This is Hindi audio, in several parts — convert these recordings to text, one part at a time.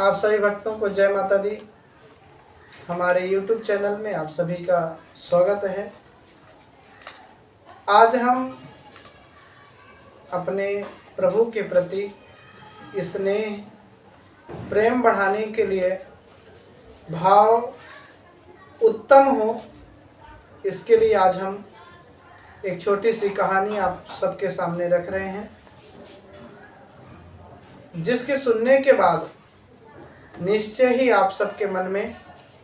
आप सभी भक्तों को जय माता दी। हमारे YouTube चैनल में आप सभी का स्वागत है। आज हम अपने प्रभु के प्रति स्नेह प्रेम बढ़ाने के लिए भाव उत्तम हो, इसके लिए आज हम एक छोटी सी कहानी आप सबके सामने रख रहे हैं, जिसके सुनने के बाद निश्चय ही आप सबके मन में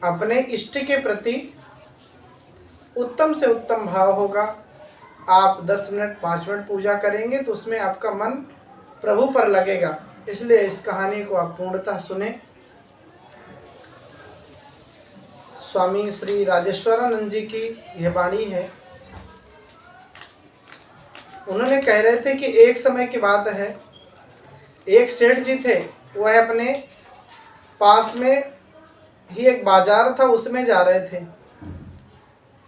अपने इष्ट के प्रति उत्तम से उत्तम भाव होगा। आप 10 मिनट 5 मिनट पूजा करेंगे तो उसमें आपका मन प्रभु पर लगेगा। इसलिए इस कहानी को आप पूर्णतः सुने। स्वामी श्री राजेश्वरानंद जी की यह वाणी है। उन्होंने कह रहे थे कि एक समय की बात है, एक सेठ जी थे। वह अपने पास में ही एक बाजार था, उसमें जा रहे थे।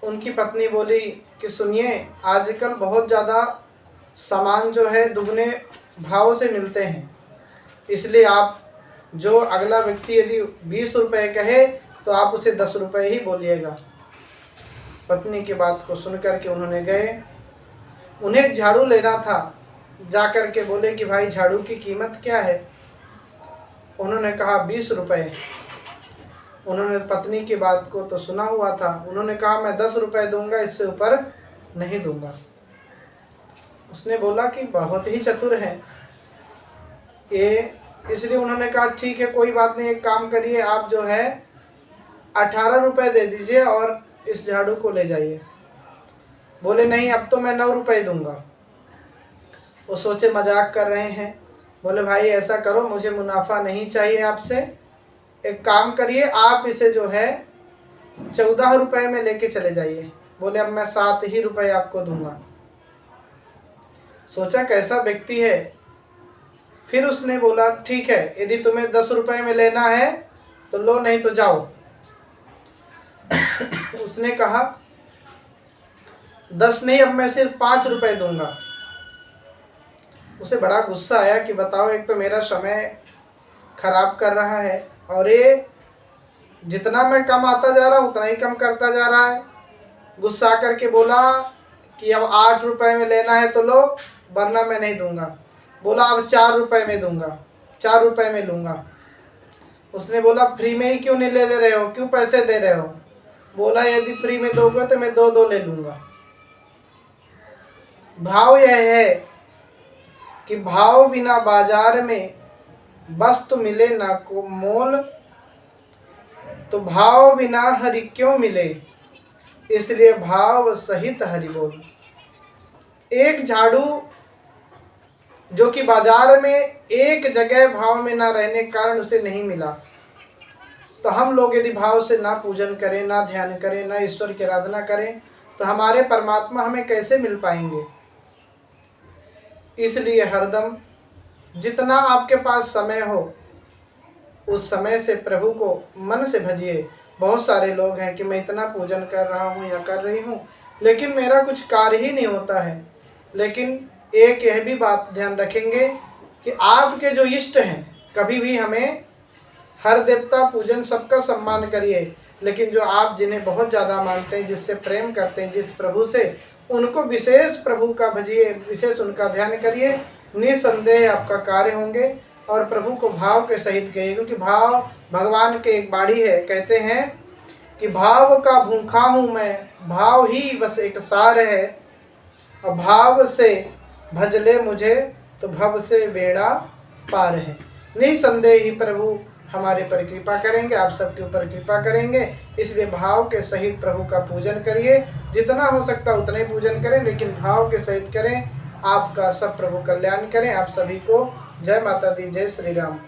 उनकी पत्नी बोली कि सुनिए, आजकल बहुत ज़्यादा सामान जो है दुगने भाव से मिलते हैं, इसलिए आप जो अगला व्यक्ति यदि 20 रुपये कहे तो आप उसे 10 रुपये ही बोलिएगा। पत्नी की बात को सुनकर के उन्होंने गए। उन्हें एक झाड़ू लेना था। जा कर के बोले कि भाई झाड़ू की कीमत क्या है? उन्होंने कहा 20 रुपये। उन्होंने पत्नी की बात को तो सुना हुआ था। उन्होंने कहा मैं 10 रुपये दूंगा, इससे ऊपर नहीं दूंगा। उसने बोला कि बहुत ही चतुर है ये, इसलिए उन्होंने कहा ठीक है, कोई बात नहीं, एक काम करिए, आप जो है 18 रुपये दे दीजिए और इस झाड़ू को ले जाइए। बोले नहीं, अब तो मैं 9 रुपये दूंगा। वो सोचे मजाक कर रहे हैं। बोले भाई ऐसा करो, मुझे मुनाफा नहीं चाहिए आपसे, एक काम करिए, आप इसे जो है 14 रुपये में लेके चले जाइए। बोले अब मैं 7 ही रुपये आपको दूंगा। सोचा कैसा व्यक्ति है। फिर उसने बोला ठीक है, यदि तुम्हें 10 रुपये में लेना है तो लो, नहीं तो जाओ। उसने कहा 10 नहीं, अब मैं सिर्फ 5 रुपये दूंगा। उसे बड़ा गुस्सा आया कि बताओ, एक तो मेरा समय खराब कर रहा है और ये जितना मैं कम आता जा रहा हूँ उतना ही कम करता जा रहा है। गुस्सा करके बोला कि अब 8 रुपये में लेना है तो लो, वरना मैं नहीं दूंगा। बोला अब 4 रुपये में दूंगा, 4 रुपये में लूँगा। उसने बोला फ्री में ही क्यों नहीं ले रहे हो, क्यों पैसे दे रहे हो? बोला यदि फ्री में दोगे तो मैं 2 ले लूँगा। भाव यह है कि भाव बिना बाजार में वस्तु मिले ना को मोल, तो भाव बिना हरि क्यों मिले, इसलिए भाव सहित हरि बोल। एक झाड़ू जो कि बाजार में एक जगह भाव में ना रहने के कारण उसे नहीं मिला, तो हम लोग यदि भाव से ना पूजन करें, ना ध्यान करें, ना ईश्वर की आराधना करें, तो हमारे परमात्मा हमें कैसे मिल पाएंगे? इसलिए हरदम जितना आपके पास समय हो उस समय से प्रभु को मन से भजिए। बहुत सारे लोग हैं कि मैं इतना पूजन कर रहा हूँ या कर रही हूँ, लेकिन मेरा कुछ कार्य ही नहीं होता है। लेकिन एक यह भी बात ध्यान रखेंगे कि आपके जो इष्ट हैं, कभी भी हमें हर देवता पूजन सबका सम्मान करिए, लेकिन जो आप जिन्हें बहुत ज़्यादा मानते हैं, जिससे प्रेम करते हैं, जिस प्रभु से, उनको विशेष प्रभु का भजिए, विशेष उनका ध्यान करिए। निसंदेह आपका कार्य होंगे और प्रभु को भाव के सहित कहिए, क्योंकि भाव भगवान के एक बाणी है। कहते हैं कि भाव का भूखा हूँ मैं, भाव ही बस एक सार है, और भाव से भज ले मुझे तो भव से बेड़ा पार है। निसंदेह ही प्रभु हमारे पर कृपा करेंगे, आप सबके ऊपर कृपा करेंगे। इसलिए भाव के सहित प्रभु का पूजन करिए। जितना हो सकता उतना ही पूजन करें, लेकिन भाव के सहित करें। आपका सब प्रभु कल्याण करें। आप सभी को जय माता दी, जय श्री राम।